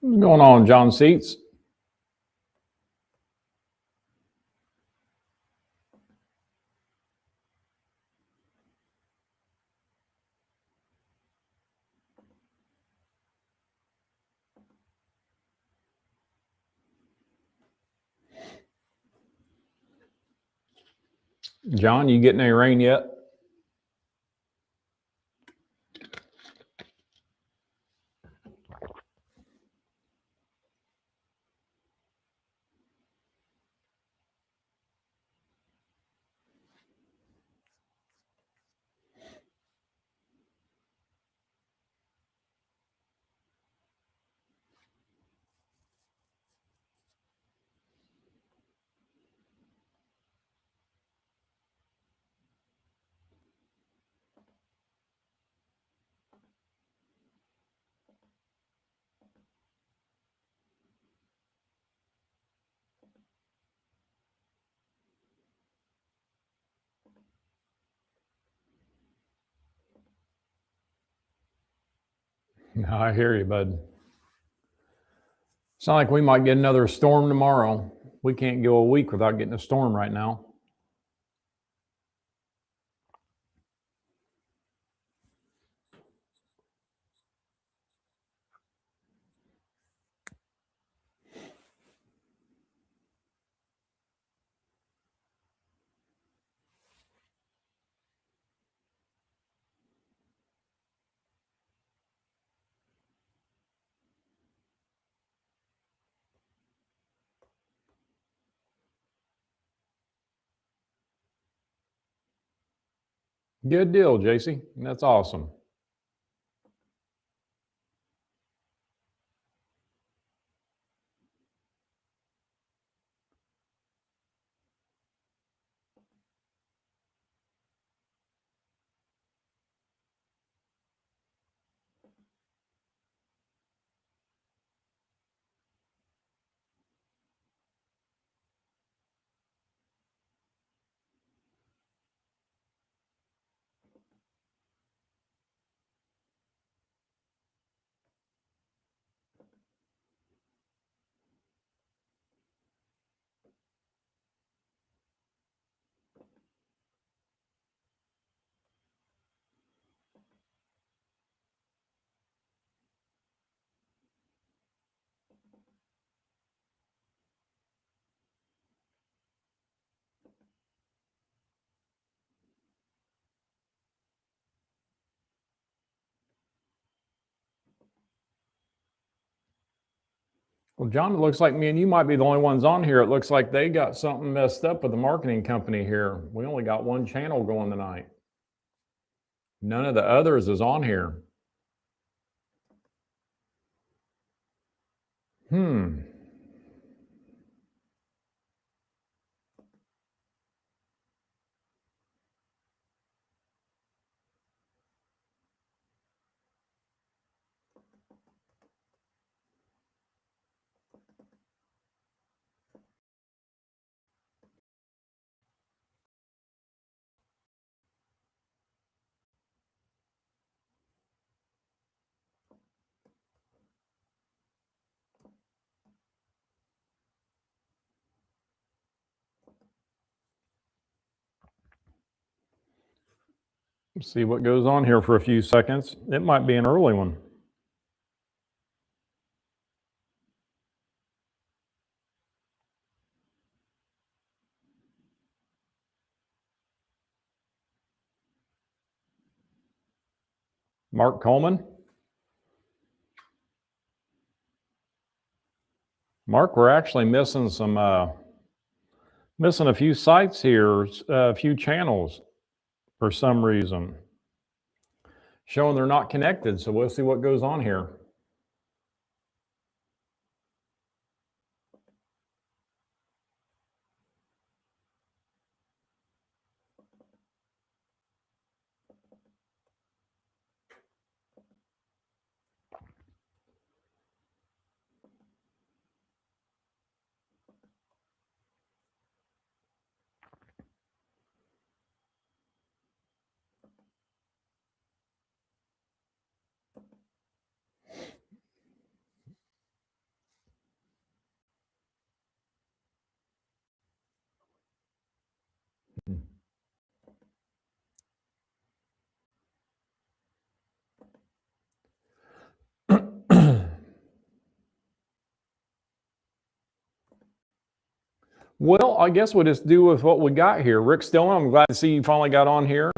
What's going on, John Seats? John, you getting any rain yet? I hear you, bud. Sound like we might get another storm tomorrow. We can't go a week without getting a storm right now. Good deal, JC. That's awesome. Well, John, it looks like me and you might be the only ones on here. It looks like they got something messed up with the marketing company here. We only got one channel going tonight. None of the others is on here. Let's see what goes on here for a few seconds. It might be an early one. Mark Coleman. Mark, we're actually missing missing a few sites here, a few channels for some reason, showing they're not connected. So we'll see what goes on here. Well, I guess we'll just do with what we got here. Rick Stillman, I'm glad to see you finally got on here.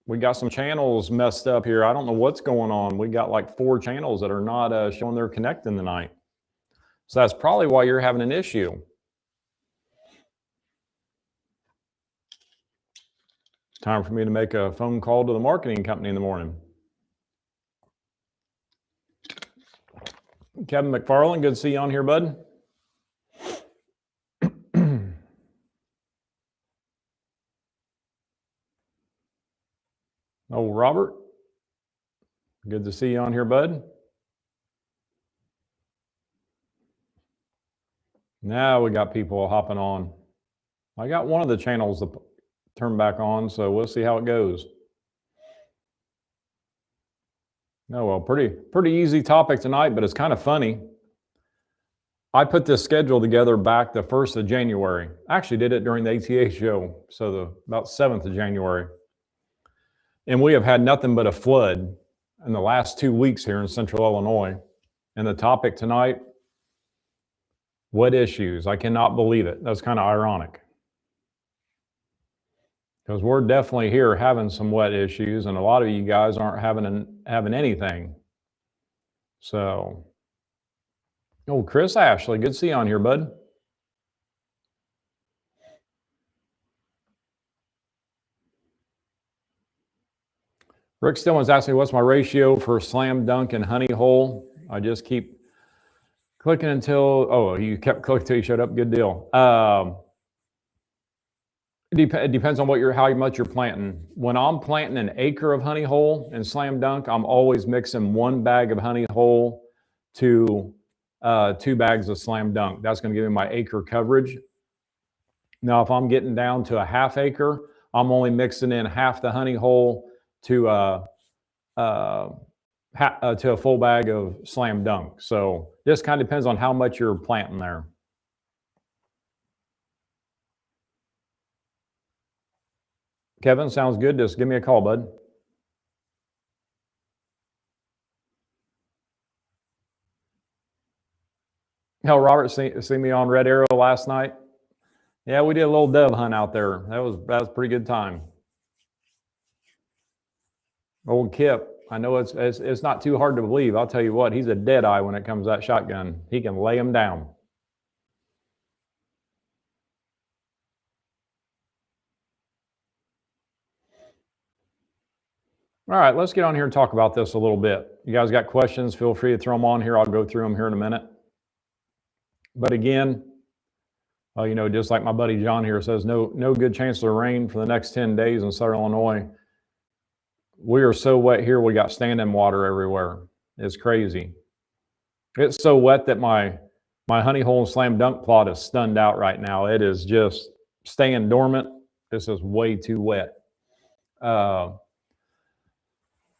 We got some channels messed up here. I don't know what's going on. We got like 4 channels that are not showing they're connecting tonight. So that's probably why you're having an issue. Time for me to make a phone call to the marketing company in the morning. Kevin McFarland, good to see you on here, bud. Oh, Robert, good to see you on here, bud. Now we got people hopping on. I got one of the channels to turn back on, so we'll see how it goes. Oh, well, pretty easy topic tonight, but it's kind of funny. I put this schedule together back the 1st of January. I actually did it during the ATA show, so about 7th of January. And we have had nothing but a flood in the last 2 weeks here in Central Illinois. And the topic tonight, wet issues. I cannot believe it. That's kind of ironic. Because we're definitely here having some wet issues, and a lot of you guys aren't having anything. So, oh, Chris Ashley, good to see you on here, bud. Rick Stillman's asking me what's my ratio for slam dunk and honey hole. I just keep clicking until, you kept clicking until you showed up. Good deal. It depends on how much you're planting. When I'm planting an acre of honey hole and slam dunk, I'm always mixing 1 bag of honey hole to 2 bags of slam dunk. That's going to give me my acre coverage. Now, if I'm getting down to a half acre, I'm only mixing in half the honey hole to a full bag of slam dunk. So this kind of depends on how much you're planting there. Kevin, sounds good. Just give me a call, bud. Hell, Robert, see me on Red Arrow last night? Yeah, we did a little dove hunt out there. That was a pretty good time. Old Kip, I know it's not too hard to believe. I'll tell you what, he's a dead eye when it comes to that shotgun. He can lay him down. All right, let's get on here and talk about this a little bit. You guys got questions, feel free to throw them on here. I'll go through them here in a minute. But again, just like my buddy John here says, no good chance of rain for the next 10 days in Southern Illinois. We are so wet here, we got standing water everywhere. It's crazy. It's so wet that my honey hole and slam dunk plot is stunned out right now. It is just staying dormant. This is way too wet.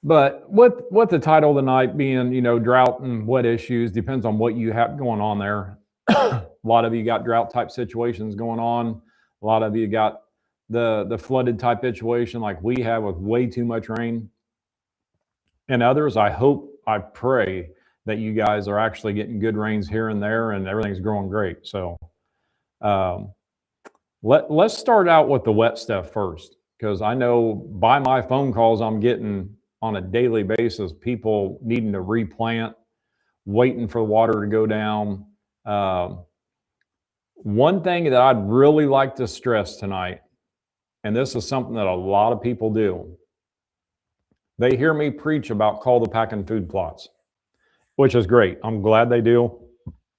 But what the title of the night being, drought and wet issues, depends on what you have going on there. A lot of you got drought type situations going on. A lot of you got the flooded type situation like we have with way too much rain. And others, I pray that you guys are actually getting good rains here and there and everything's growing great. So let's start out with the wet stuff first, because I know by my phone calls I'm getting on a daily basis, people needing to replant, waiting for the water to go down. One thing that I'd really like to stress tonight, and this is something that a lot of people do, they hear me preach about call the pack and food plots, which is great. I'm glad they do.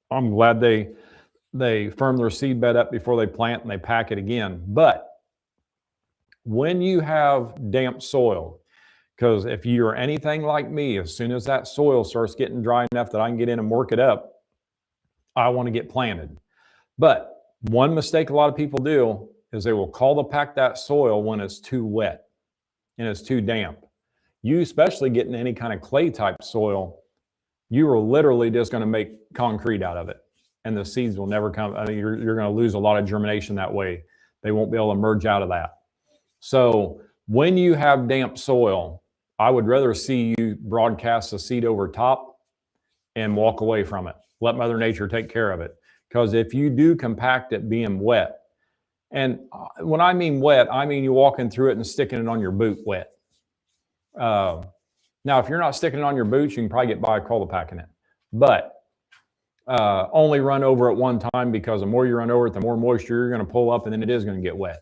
I'm glad they firm their seed bed up before they plant and they pack it again. But when you have damp soil, because if you're anything like me, as soon as that soil starts getting dry enough that I can get in and work it up, I want to get planted. But one mistake a lot of people do is they will call to pack that soil when it's too wet and it's too damp. You especially getting any kind of clay type soil, you are literally just going to make concrete out of it. And the seeds will never come. I mean, you're going to lose a lot of germination that way. They won't be able to emerge out of that. So when you have damp soil, I would rather see you broadcast the seed over top and walk away from it. Let Mother Nature take care of it. Because if you do compact it being wet, and when I mean wet, I mean you walking through it and sticking it on your boot wet. Now, if you're not sticking it on your boots, you can probably get by Cul-de-Packing it. But only run over it one time, because the more you run over it, the more moisture you're going to pull up, and then it is going to get wet.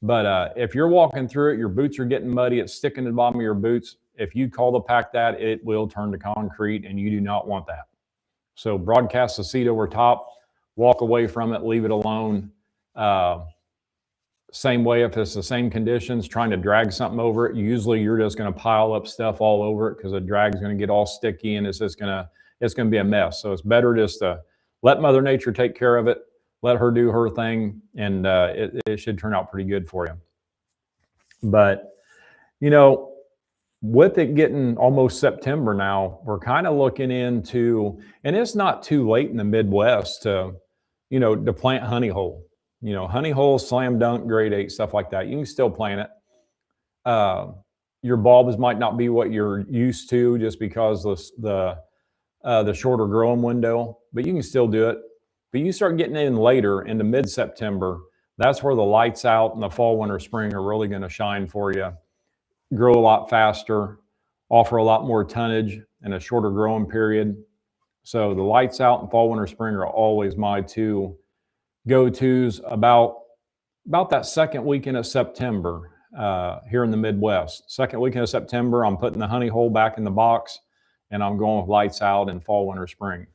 But if you're walking through it, your boots are getting muddy, it's sticking to the bottom of your boots. If you Cul-de-Pack that, it will turn to concrete, and you do not want that. So broadcast the seat over top, walk away from it, leave it alone. Same way, if it's the same conditions, trying to drag something over it, usually you're just going to pile up stuff all over it, because the drag is going to get all sticky, and it's going to be a mess. So it's better just to let Mother Nature take care of it, let her do her thing, and it should turn out pretty good for you. But, you know, with it getting almost September now, we're kind of looking into, and it's not too late in the Midwest to plant honey hole. Honey hole, slam dunk, grade 8, stuff like that. You can still plant it. Your bulbs might not be what you're used to, just because the shorter growing window, but you can still do it. But you start getting in later into mid-September, that's where the lights out in the fall, winter, spring are really going to shine for you. Grow a lot faster, offer a lot more tonnage in a shorter growing period. So the lights out in fall, winter, spring are always my two go-tos about that second weekend of September here in the Midwest. Second weekend of September, I'm putting the honey hole back in the box, and I'm going with lights out in fall, winter, spring.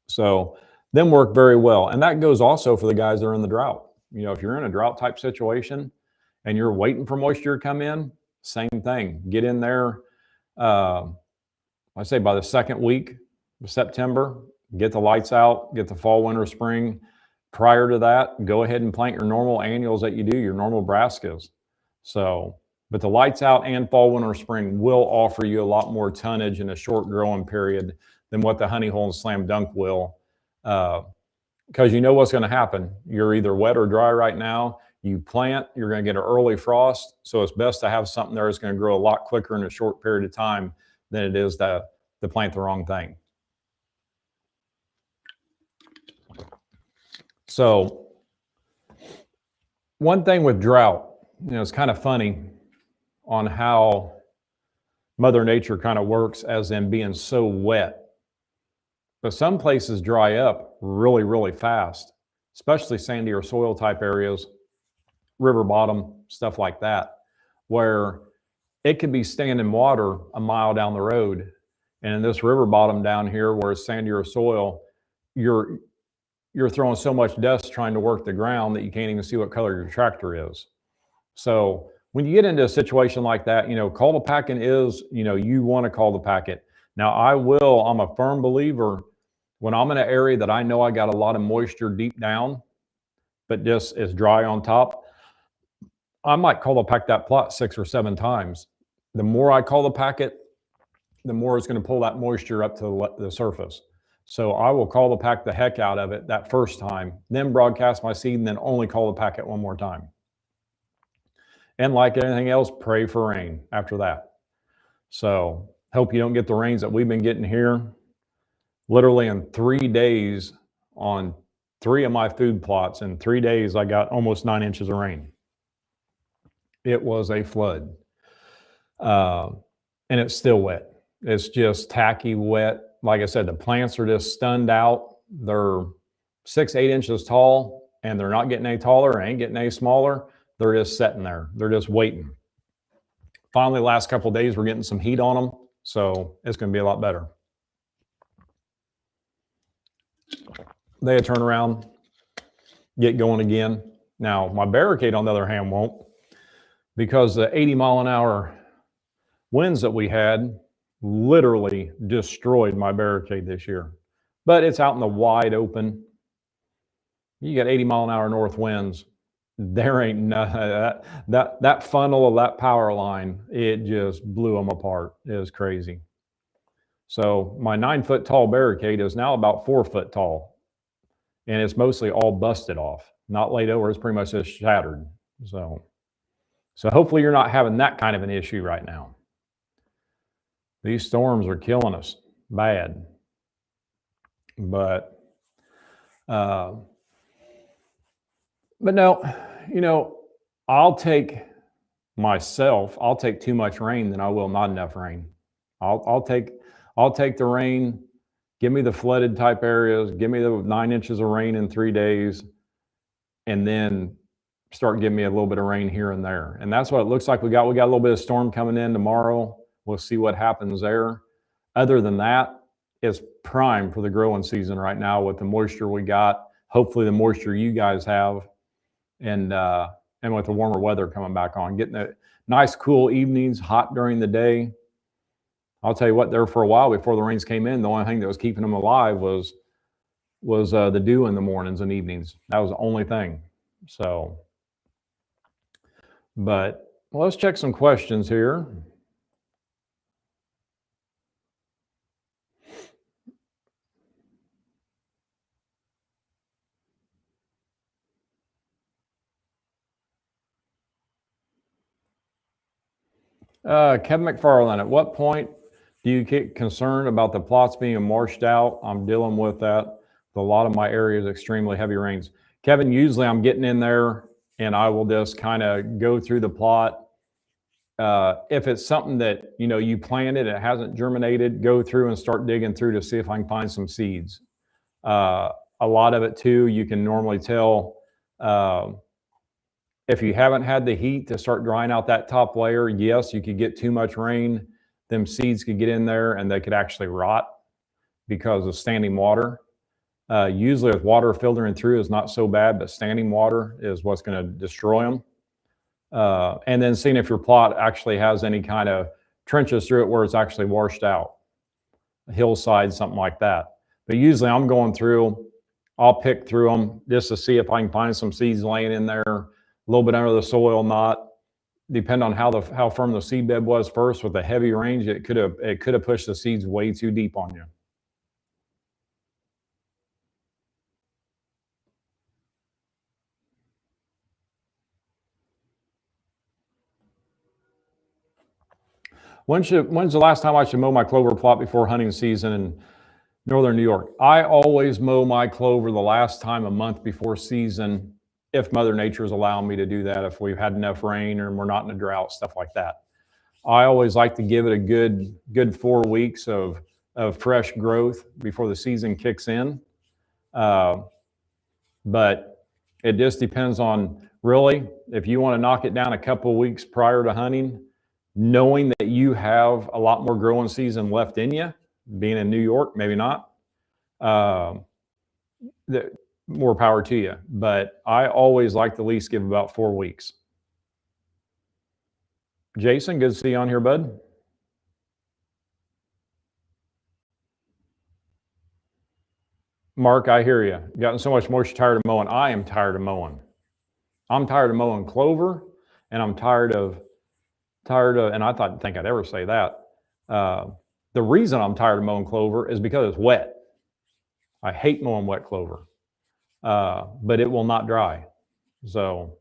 So them work very well. And that goes also for the guys that are in the drought. If you're in a drought type situation and you're waiting for moisture to come in, same thing. Get in there. I say by the second week of September, get the lights out, get the fall, winter, spring. Prior to that, go ahead and plant your normal annuals that you do, your normal brassicas. So, but the lights out and fall, winter, spring will offer you a lot more tonnage in a short growing period than what the honey hole and slam dunk will. Because you know what's going to happen. You're either wet or dry right now. You plant, you're going to get an early frost. So it's best to have something there that's going to grow a lot quicker in a short period of time than it is to plant the wrong thing. So one thing with drought, it's kind of funny on how Mother Nature kind of works, as in being so wet. But some places dry up really, really fast, especially sandier soil type areas, river bottom, stuff like that, where it could be standing water a mile down the road. And in this river bottom down here, where it's sandier soil, you're throwing so much dust trying to work the ground that you can't even see what color your tractor is. So when you get into a situation like that, Cul-de-Packing is, you want to Cul-de-Pack it. Now I'm a firm believer, when I'm in an area that I know I got a lot of moisture deep down, but just is dry on top, I might Cul-de-Pack that plot 6 or 7 times. The more I Cul-de-Pack it, the more it's going to pull that moisture up to the surface. So I will Cul-de-Pack the heck out of it that first time, then broadcast my seed, and then only Cul-de-Pack it one more time. And like anything else, pray for rain after that. So hope you don't get the rains that we've been getting here. Literally in 3 days, on 3 of my food plots, in 3 days, I got almost 9 inches of rain. It was a flood. And it's still wet. It's just tacky wet. Like I said, the plants are just stunned out. They're 6, 8 inches tall, and they're not getting any taller, ain't getting any smaller. They're just sitting there. They're just waiting. Finally, the last couple of days, we're getting some heat on them, so it's going to be a lot better. They turn around, get going again. Now, my barricade, on the other hand, won't, because the 80-mile-an-hour winds that we had literally destroyed my barricade this year. But it's out in the wide open. You got 80-mile-an-hour north winds. There ain't that funnel of that power line, it just blew them apart. It was crazy. So my 9-foot tall barricade is now about 4 foot tall, and it's mostly all busted off, not laid over. It's pretty much just shattered. So hopefully you're not having that kind of an issue right now. These storms are killing us bad. But But no, I'll take too much rain than I will not enough rain. I'll take the rain. Give me the flooded type areas. Give me the 9 inches of rain in 3 days, and then start giving me a little bit of rain here and there. And that's what it looks like. We got a little bit of storm coming in tomorrow. We'll see what happens there. Other than that, it's prime for the growing season right now with the moisture we got. Hopefully the moisture you guys have, and with the warmer weather coming back on, getting the nice cool evenings, hot during the day. I'll tell you what, there for a while before the rains came in, the only thing that was keeping them alive was the dew in the mornings and evenings. That was the only thing. So, but well, let's check some questions here. Kevin McFarland, at what point do you get concerned about the plots being washed out? I'm dealing with that. A lot of my areas, extremely heavy rains. Kevin, usually I'm getting in there and I will just kind of go through the plot. If it's something that, you planted, it hasn't germinated, go through and start digging through to see if I can find some seeds. A lot of it too, you can normally tell if you haven't had the heat to start drying out that top layer. Yes, you could get too much rain. Them seeds could get in there and they could actually rot because of standing water. Usually with water filtering through is not so bad, but standing water is what's going to destroy them. And then seeing if your plot actually has any kind of trenches through it where it's actually washed out, a hillside, something like that. But usually I'm going through, I'll pick through them just to see if I can find some seeds laying in there, a little bit under the soil, not. Depend on how firm the seed bed was first. With the heavy rains, it could have pushed the seeds way too deep on you. When's the last time I should mow my clover plot before hunting season in northern New York? I always mow my clover the last time a month before season, if Mother Nature is allowing me to do that, if we've had enough rain or we're not in a drought, stuff like that. I always like to give it a good 4 weeks of fresh growth before the season kicks in. But it just depends on, really, if you want to knock it down a couple of weeks prior to hunting, knowing that you have a lot more growing season left in you, being in New York, maybe not, more power to you. But I always like to at least give about 4 weeks. Jason, good to see you on here, bud. Mark, I hear you. Gotten so much moisture, tired of mowing. I am tired of mowing. I'm tired of mowing clover, and I'm tired of, and I think I'd ever say that. The reason I'm tired of mowing clover is because it's wet. I hate mowing wet clover, but it will not dry. So,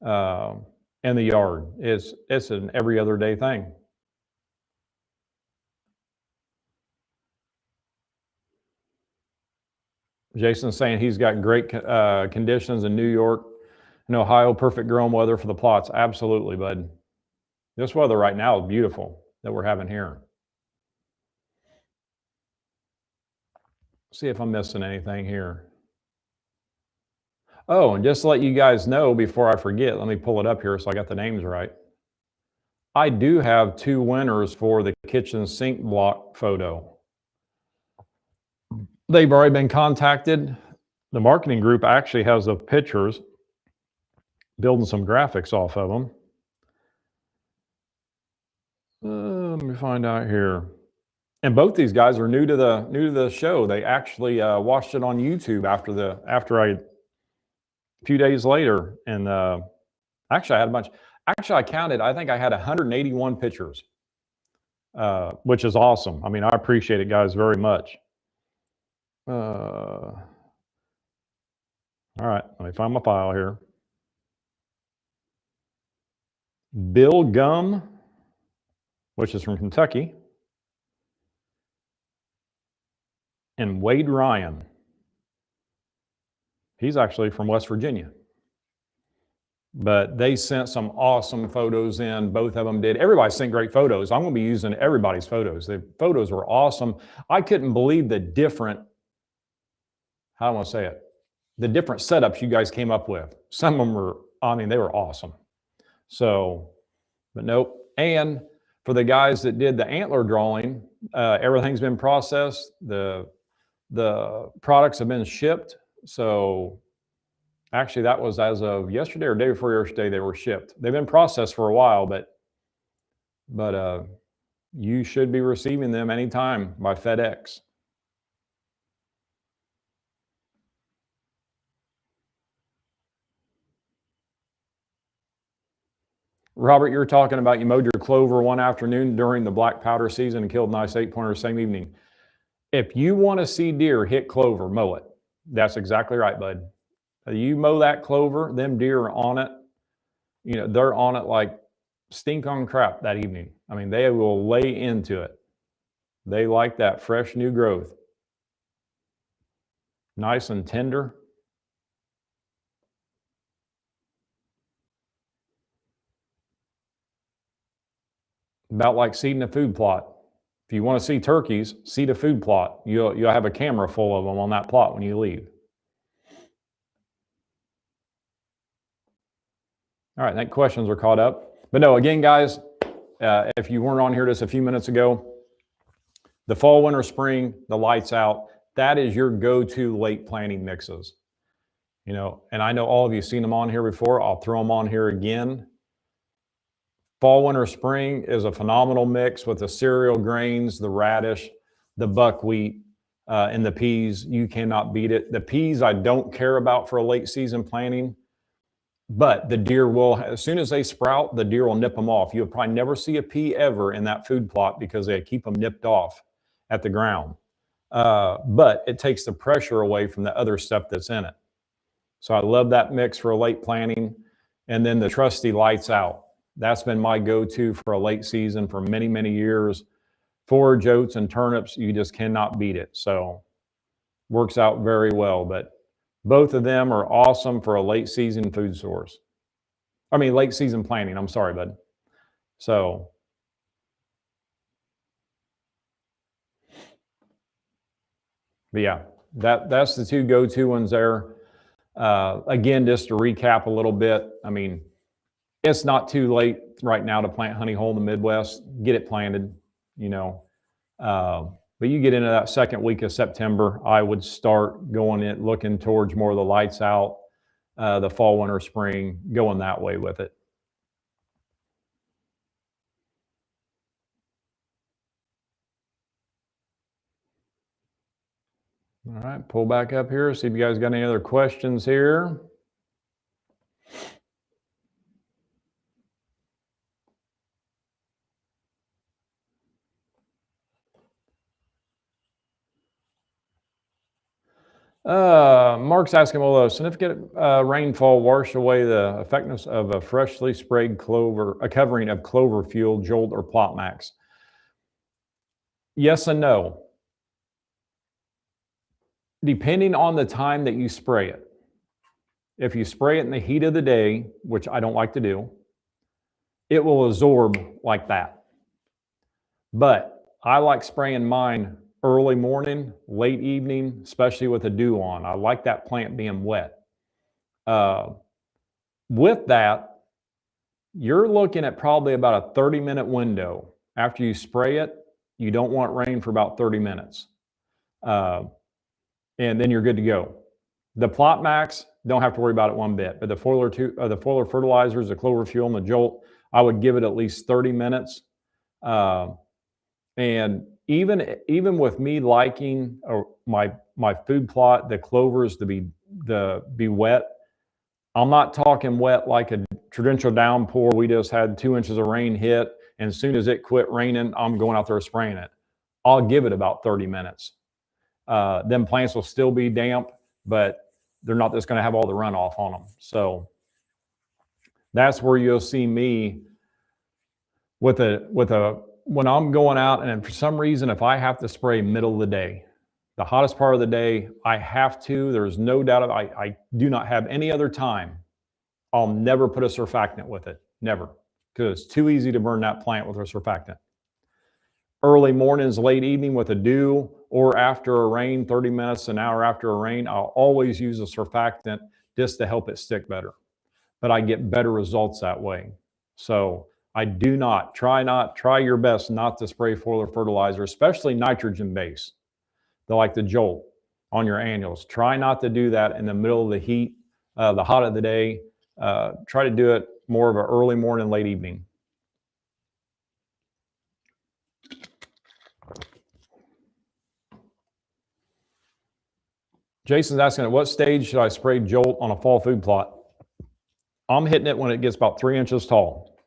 in the yard, it's an every other day thing. Jason's saying he's got great conditions in New York and Ohio, perfect growing weather for the plots. Absolutely, bud. This weather right now is beautiful that we're having here. See if I'm missing anything here. Oh, and just to let you guys know before I forget, let me pull it up here so I got the names right. I do have 2 winners for the kitchen sink block photo. They've already been contacted. The marketing group actually has the pictures, building some graphics off of them. Let me find out here. And both these guys are new to the show. They actually watched it on YouTube after a few days later, and actually I had a bunch. Actually, I counted. I think I had 181 pictures, which is awesome. I mean, I appreciate it, guys, very much. All right, let me find my file here. Bill Gum, which is from Kentucky, and Wade Ryan. He's actually from West Virginia. But they sent some awesome photos in. Both of them did. Everybody sent great photos. I'm going to be using everybody's photos. The photos were awesome. I couldn't believe the different, how do I want to say it? The different setups you guys came up with. Some of them were, I mean, they were awesome. So, but nope. And for the guys that did the antler drawing, everything's been processed. The products have been shipped. So actually, that was as of yesterday or day before yesterday, they were shipped. They've been processed for a while, but you should be receiving them anytime by FedEx. Robert, you're talking about you mowed your clover one afternoon during the black powder season and killed nice 8-pointer same evening. If you want to see deer hit clover, mow it. That's exactly right, bud. You mow that clover, them deer are on it. You know, they're on it like stink on crap that evening. I mean, they will lay into it. They like that fresh new growth. Nice and tender. About like seeding a food plot. If you want to see turkeys, seed a food plot. You'll have a camera full of them on that plot when you leave. All right, I think questions are caught up. But no, again, guys, if you weren't on here just a few minutes ago, the fall, winter, spring, the lights out, that is your go-to late planting mixes. You know, and I know all of you have seen them on here before. I'll throw them on here again. Fall, winter, spring is a phenomenal mix with the cereal grains, the radish, the buckwheat, and the peas. You cannot beat it. The peas I don't care about for a late season planting, but the deer will, as soon as they sprout, the deer will nip them off. You'll probably never see a pea ever in that food plot because they keep them nipped off at the ground. But it takes the pressure away from the other stuff that's in it. So I love that mix for a late planting. And then the trusty lights out. That's been my go-to for a late season for many, many years. Forage, oats, and turnips, you just cannot beat it. So works out very well. But both of them are awesome for a late season food source. I mean, late season planting. I'm sorry, bud. So but yeah, that's the two go-to ones there. Again, just to recap a little bit, I mean, it's not too late right now to plant honey hole in the Midwest. Get it planted, you know. But you get into that second week of September, I would start going in, looking towards more of the lights out, the fall, winter, spring, going that way with it. All right, pull back up here, see if you guys got any other questions here. Mark's asking, will a significant rainfall wash away the effectiveness of a freshly sprayed clover, a covering of clover fuel, Jolt, or Plot Max? Yes and no. Depending on the time that you spray it. If you spray it in the heat of the day, which I don't like to do, it will absorb like that. But I like spraying mine early morning, late evening, especially with the dew on. I like that plant being wet. With that, you're looking at probably about a 30-minute window. After you spray it, you don't want rain for about 30 minutes. And then you're good to go. The Plot Max, don't have to worry about it one bit. But the foliar fertilizers, the clover fuel, and the Jolt, I would give it at least 30 minutes. And even with me liking my food plot, the clovers to be wet, I'm not talking wet like a torrential downpour. We just had 2 inches of rain hit, and as soon as it quit raining, I'm going out there spraying it. I'll give it about 30 minutes. Them plants will still be damp, but they're not just going to have all the runoff on them. So that's where you'll see me when I'm going out, and for some reason, if I have to spray middle of the day, the hottest part of the day, I have to. There's no doubt of it. I do not have any other time. I'll never put a surfactant with it. Never. Because it's too easy to burn that plant with a surfactant. Early mornings, late evening with a dew, or after a rain, 30 minutes, an hour after a rain, I'll always use a surfactant just to help it stick better. But I get better results that way. So I do not, try your best not to spray foliar fertilizer, especially nitrogen base. They're like the Jolt on your annuals. Try not to do that in the middle of the heat, the hot of the day. Try to do it more of an early morning, late evening. Jason's asking, at what stage should I spray Jolt on a fall food plot? I'm hitting it when it gets about 3 inches tall.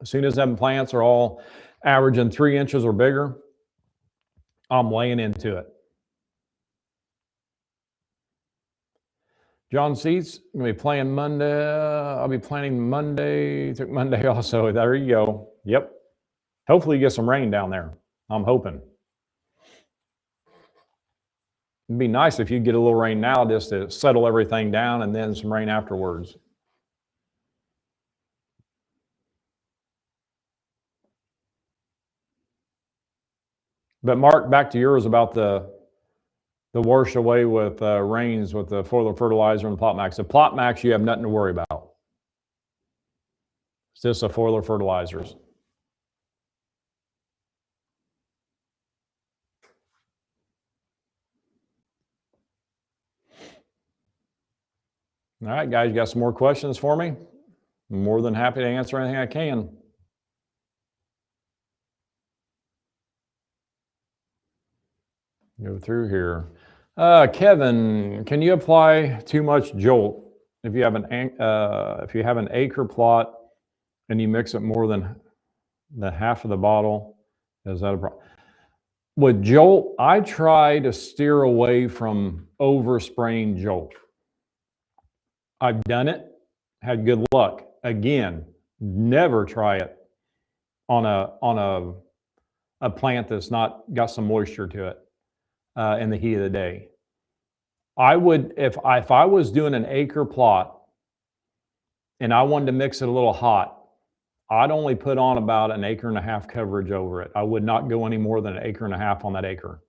As soon as them plants are all averaging 3 inches or bigger, I'm laying into it. John Seats, I'm going to be playing Monday. I'll be planning Monday. Took Monday also. There you go. Yep. Hopefully you get some rain down there. I'm hoping. It'd be nice if you get a little rain now just to settle everything down and then some rain afterwards. But Mark, back to yours about the wash away with rains with the foliar fertilizer and the Plot Max. The Plot Max, you have nothing to worry about. It's just the foliar fertilizers. All right, guys, you got some more questions for me? I'm more than happy to answer anything I can. Go through here. Kevin, can you apply too much Jolt if you have an acre plot and you mix it more than the half of the bottle? Is that a problem? With Jolt, I try to steer away from overspraying Jolt. I've done it, had good luck. Again, never try it on a plant that's not got some moisture to it in the heat of the day. I would, if I was doing an acre plot and I wanted to mix it a little hot, I'd only put on about an acre and a half coverage over it. I would not go any more than an acre and a half on that acre.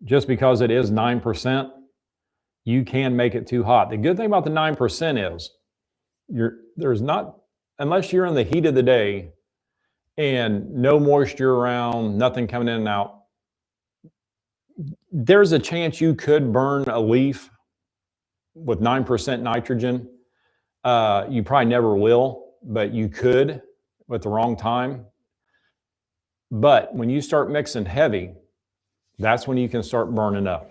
Just because it is 9%, you can make it too hot. The good thing about the 9% is there's not, unless you're in the heat of the day and no moisture around, nothing coming in and out, there's a chance you could burn a leaf with 9% nitrogen. You probably never will, but you could with the wrong time. But when you start mixing heavy, that's when you can start burning up.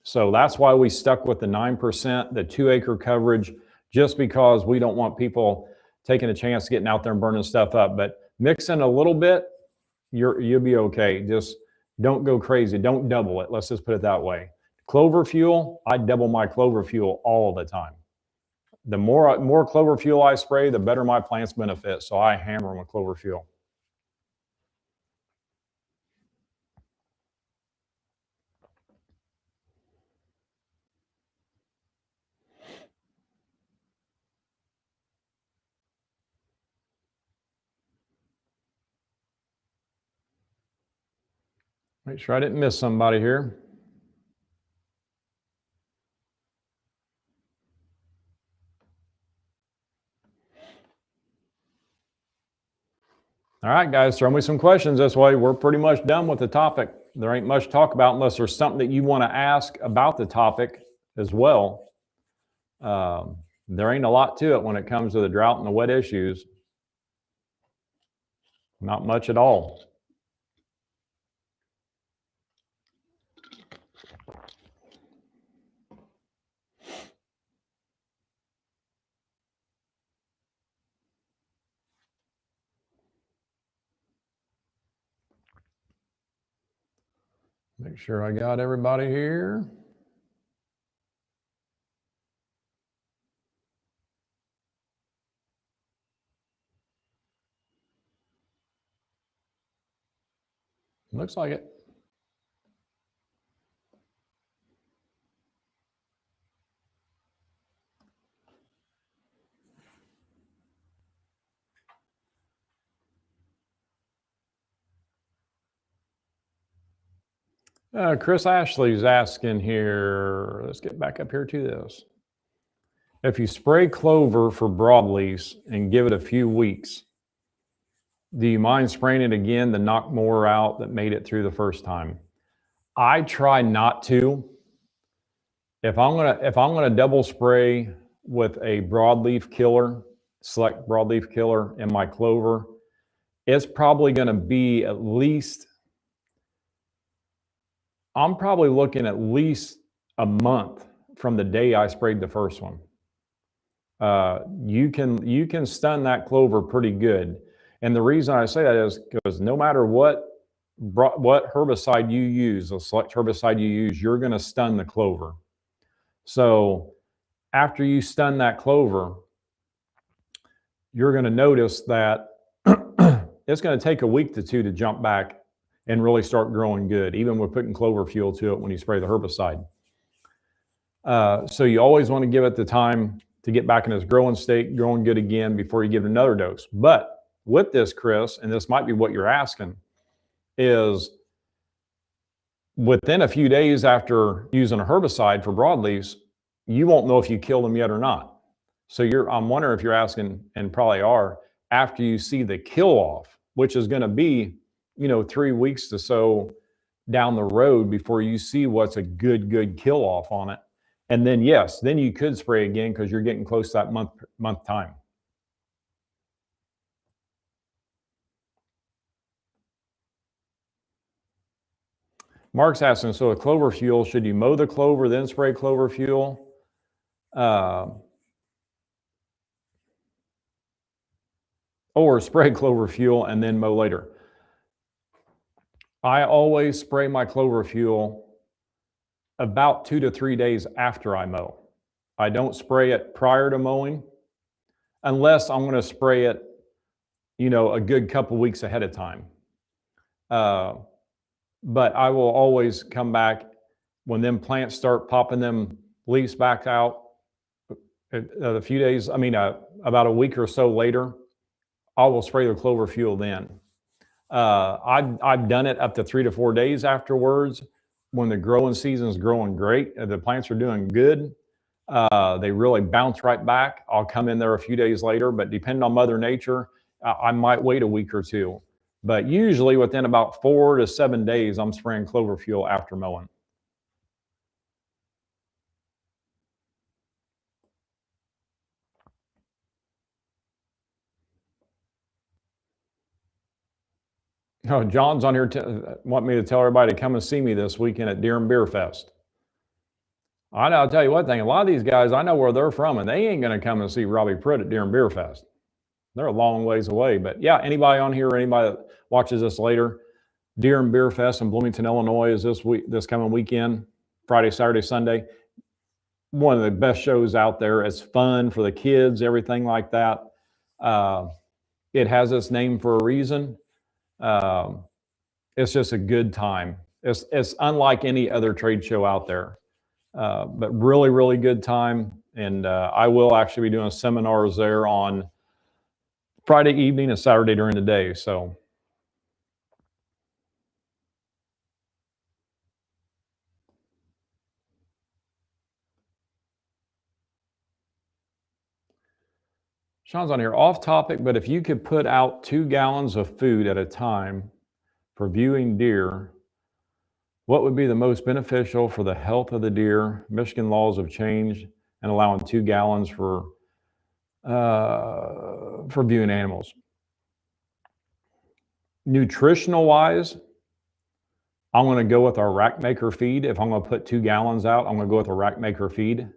So that's why we stuck with the 9%, the 2 acre coverage, just because we don't want people taking a chance getting out there and burning stuff up. But mixing a little bit, you'll be okay. Just don't go crazy. Don't double it. Let's just put it that way. Clover fuel, I double my clover fuel all the time. The more clover fuel I spray, the better my plants benefit. So I hammer them with clover fuel. Make sure I didn't miss somebody here. All right, guys, throw me some questions this way. We're pretty much done with the topic. There ain't much to talk about unless there's something that you want to ask about the topic as well. There ain't a lot to it when it comes to the drought and the wet issues. Not much at all. Make sure I got everybody here. Looks like it. Chris Ashley's asking here, let's get back up here to this. If you spray clover for broadleafs and give it a few weeks, do you mind spraying it again to knock more out that made it through the first time? I try not to. If I'm gonna double spray with a broadleaf killer, select broadleaf killer in my clover, it's probably gonna be at least, I'm probably looking at least a month from the day I sprayed the first one. You can stun that clover pretty good. And the reason I say that is because no matter what herbicide you use, the select herbicide you use, you're going to stun the clover. So after you stun that clover, you're going to notice that it's going to take a week to two to jump back and really start growing good, even with putting clover fuel to it when you spray the herbicide. So you always want to give it the time to get back in its growing state, growing good again before you give it another dose. But with this, Chris, and this might be what you're asking, is within a few days after using a herbicide for broadleaves, you won't know if you killed them yet or not. So I'm wondering if you're asking, and probably are, after you see the kill off, which is going to be, 3 weeks or so down the road before you see what's a good kill off on it. And then, yes, then you could spray again because you're getting close to that month time. Mark's asking, so a clover fuel, should you mow the clover, then spray clover fuel? Or spray clover fuel and then mow later? I always spray my clover fuel about 2 to 3 days after I mow. I don't spray it prior to mowing unless I'm going to spray it, a good couple weeks ahead of time. But I will always come back when them plants start popping them leaves back out a few days, about a week or so later, I will spray the clover fuel then. I've done it up to 3 to 4 days afterwards when the growing season is growing great. The plants are doing good. They really bounce right back. I'll come in there a few days later, but depending on Mother Nature, I might wait a week or two. But usually within about 4 to 7 days, I'm spraying clover fuel after mowing. Oh, John's on here want me to tell everybody to come and see me this weekend at Deer and Beer Fest. I'll tell you one thing, a lot of these guys, I know where they're from, and they ain't going to come and see Robie Pruitt at Deer and Beer Fest. They're a long ways away. But yeah, anybody on here or anybody that watches this later, Deer and Beer Fest in Bloomington, Illinois is this coming weekend, Friday, Saturday, Sunday. One of the best shows out there. It's fun for the kids, everything like that. It has its name for a reason. It's just a good time. It's unlike any other trade show out there, but really, really good time. And I will actually be doing seminars there on Friday evening and Saturday during the day. So Sean's on here, off topic, but if you could put out 2 gallons of food at a time for viewing deer, what would be the most beneficial for the health of the deer? Michigan laws have changed and allowing 2 gallons for viewing animals. Nutritional wise, I'm going to go with our Rackmaker feed. If I'm going to put 2 gallons out, I'm going to go with a Rackmaker feed.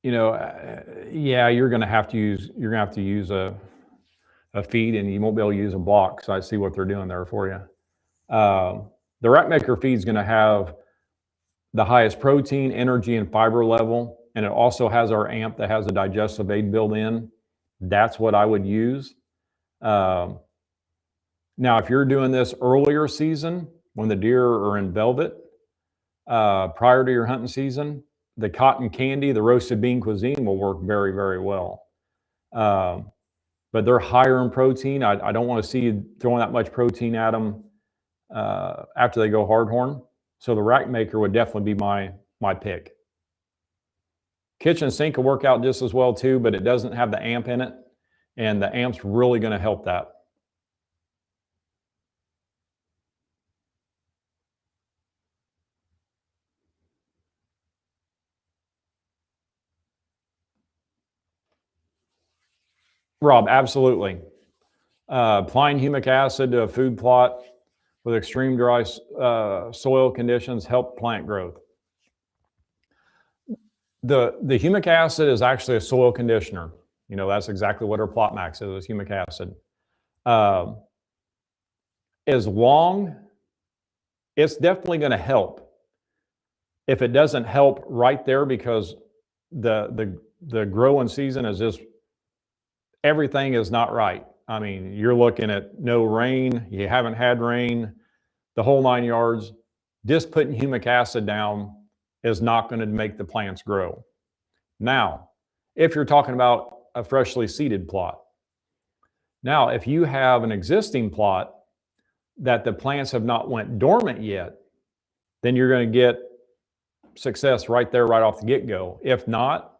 Yeah, you're going to have to use a feed, and you won't be able to use a block. So I see what they're doing there for you. The Rackmaker feed is going to have the highest protein, energy, and fiber level, and it also has our AMP that has a digestive aid built in. That's what I would use. Now, if you're doing this earlier season when the deer are in velvet, prior to your hunting season, the cotton candy, the roasted bean cuisine will work very, very well. but they're higher in protein. I don't want to see you throwing that much protein at them after they go hardhorn. So the rack maker would definitely be my pick. Kitchen sink will work out just as well too, but it doesn't have the amp in it, and the amp's really going to help that. Rob, absolutely. Applying humic acid to a food plot with extreme dry soil conditions help plant growth. The humic acid is actually a soil conditioner. You know, that's exactly what our Plot Max is humic acid. As long, it's definitely going to help. If it doesn't help right there because the growing season is just, everything is not right. I mean, you're looking at no rain, you haven't had rain, the whole 9 yards. Just putting humic acid down is not going to make the plants grow. Now, if you're talking about a freshly seeded plot. Now, if you have an existing plot that the plants have not went dormant yet, then you're going to get success right there, right off the get-go. If not,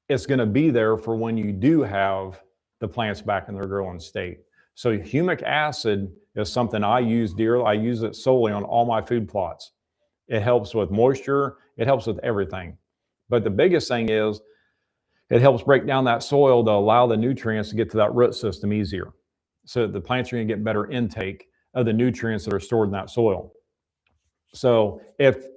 it's going to be there for when you do have the plants back in their growing state. So humic acid is something I use dearly. I use it solely on all my food plots. It helps with moisture. It helps with everything. But the biggest thing is it helps break down that soil to allow the nutrients to get to that root system easier. So the plants are going to get better intake of the nutrients that are stored in that soil. So if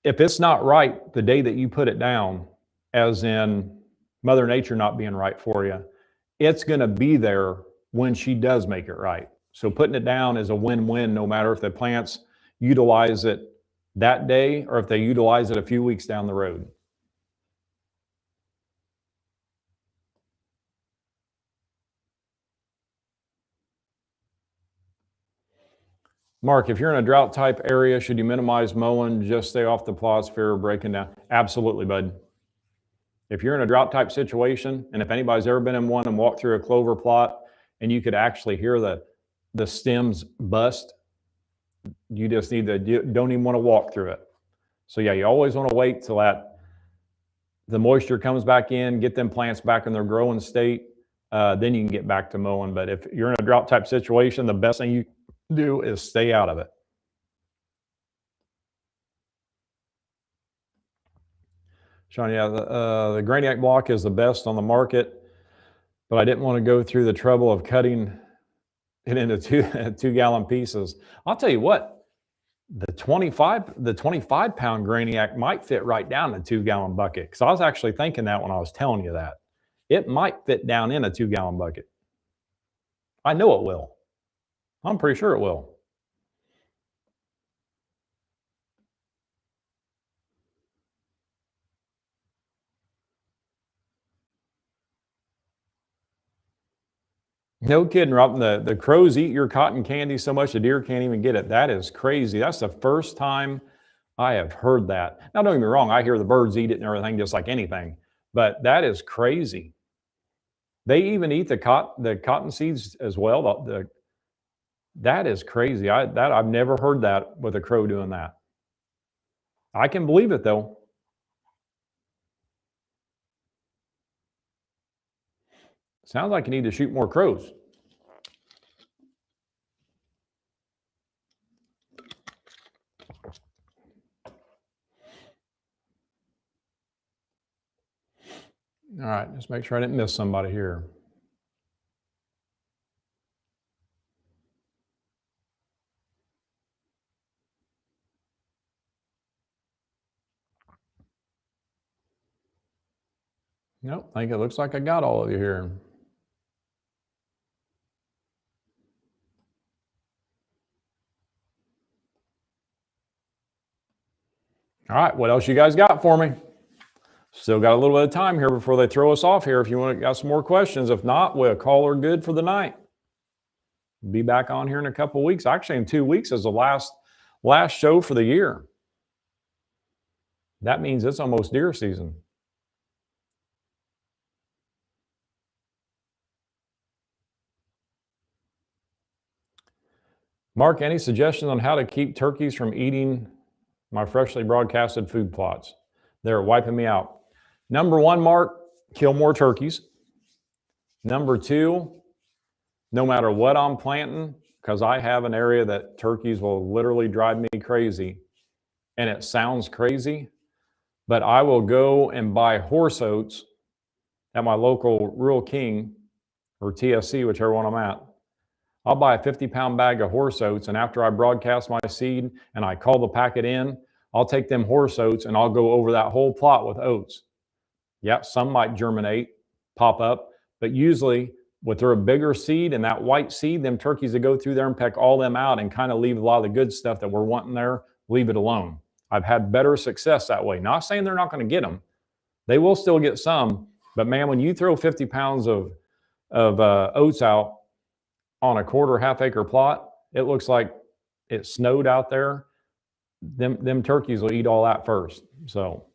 it's not right the day that you put it down, as in Mother Nature not being right for you, it's going to be there when she does make it right. So putting it down is a win-win, no matter if the plants utilize it that day or if they utilize it a few weeks down the road. Mark, if you're in a drought type area, should you minimize mowing, just stay off the plots, fear of breaking down? Absolutely, bud. If you're in a drought type situation, and if anybody's ever been in one and walked through a clover plot and you could actually hear the stems bust, you just need to, don't even want to walk through it. So yeah, you always want to wait till the moisture comes back in, get them plants back in their growing state, then you can get back to mowing. But if you're in a drought type situation, the best thing you do is stay out of it. Sean, yeah, the Graniac block is the best on the market, but I didn't want to go through the trouble of cutting it into 2-gallon pieces. I'll tell you what, the 25-pound Graniac might fit right down in a 2-gallon bucket. Because I was actually thinking that when I was telling you that. It might fit down in a 2-gallon bucket. I know it will. I'm pretty sure it will. No kidding, Rob. The crows eat your cotton candy so much the deer can't even get it. That is crazy. That's the first time I have heard that. Now, don't get me wrong. I hear the birds eat it and everything just like anything. But that is crazy. They even eat the cotton seeds as well. That is crazy. I've never heard that with a crow doing that. I can believe it though. Sounds like you need to shoot more crows. All right, just make sure I didn't miss somebody here. Nope, I think it looks like I got all of you here. All right, what else you guys got for me? Still got a little bit of time here before they throw us off here. If you want to got some more questions, if not, we'll call her good for the night. Be back on here in a couple of weeks. Actually, in 2 weeks is the last show for the year. That means it's almost deer season. Mark, any suggestions on how to keep turkeys from eating my freshly broadcasted food plots? They're wiping me out. Number one, Mark, kill more turkeys. Number two, no matter what I'm planting, because I have an area that turkeys will literally drive me crazy, and it sounds crazy, but I will go and buy horse oats at my local Rural King or TSC, whichever one I'm at. I'll buy a 50-pound bag of horse oats, and after I broadcast my seed and I call the packet in, I'll take them horse oats and I'll go over that whole plot with oats. Yeah, some might germinate, pop up, but usually with their bigger seed and that white seed, them turkeys that go through there and peck all them out and kind of leave a lot of the good stuff that we're wanting there, leave it alone. I've had better success that way. Not saying they're not going to get them. They will still get some, but man, when you throw 50 pounds of oats out on a quarter, half acre plot, it looks like it snowed out there. Them turkeys will eat all that first. So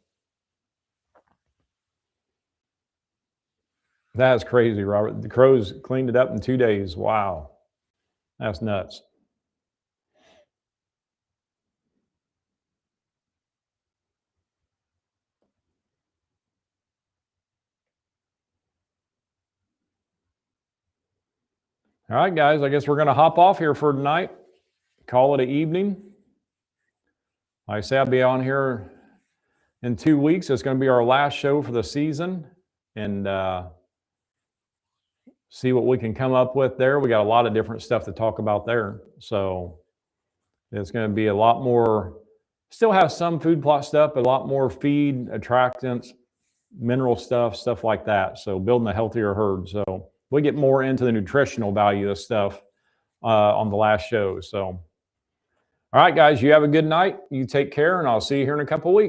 that's crazy, Robert. The crows cleaned it up in 2 days. Wow. That's nuts. All right, guys, I guess we're going to hop off here for tonight. Call it an evening. Like I say, I'll be on here in 2 weeks. It's going to be our last show for the season, and see what we can come up with there. We got a lot of different stuff to talk about there. So it's going to be a lot more, still have some food plot stuff, but a lot more feed, attractants, mineral stuff like that. So building a healthier herd. So we get more into the nutritional value of stuff on the last show. So, all right, guys, you have a good night. You take care, and I'll see you here in a couple of weeks.